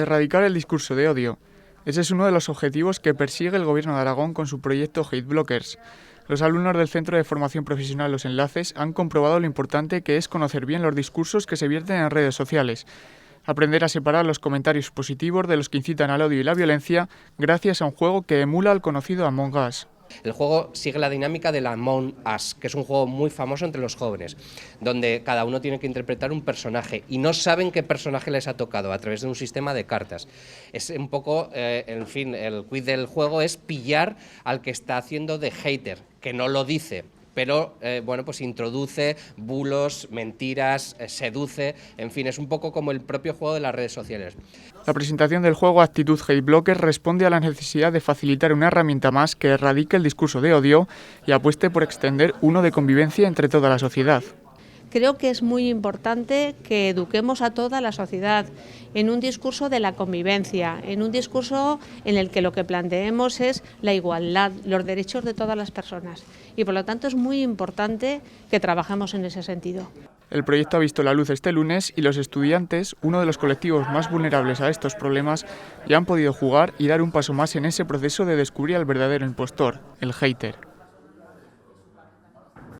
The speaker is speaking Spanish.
erradicar el discurso de odio. Ese es uno de los objetivos que persigue el Gobierno de Aragón con su proyecto Hate Blockers. Los alumnos del Centro de Formación Profesional Los Enlaces han comprobado lo importante que es conocer bien los discursos que se vierten en redes sociales. Aprender a separar los comentarios positivos de los que incitan al odio y la violencia gracias a un juego que emula al conocido Among Us. El juego sigue la dinámica del Among Us, que es un juego muy famoso entre los jóvenes, donde cada uno tiene que interpretar un personaje y no saben qué personaje les ha tocado a través de un sistema de cartas. Es un poco, en fin, el quiz del juego es pillar al que está haciendo de hater, que no lo dice, pero bueno, pues introduce bulos, mentiras, seduce, en fin, es un poco como el propio juego de las redes sociales. La presentación del juego Actitud Hate Blockers responde a la necesidad de facilitar una herramienta más que erradique el discurso de odio y apueste por extender uno de convivencia entre toda la sociedad. Creo que es muy importante que eduquemos a toda la sociedad en un discurso de la convivencia, en un discurso en el que lo que planteemos es la igualdad, los derechos de todas las personas. Y por lo tanto es muy importante que trabajemos en ese sentido. El proyecto ha visto la luz este lunes y los estudiantes, uno de los colectivos más vulnerables a estos problemas, ya han podido jugar y dar un paso más en ese proceso de descubrir al verdadero impostor, el hater.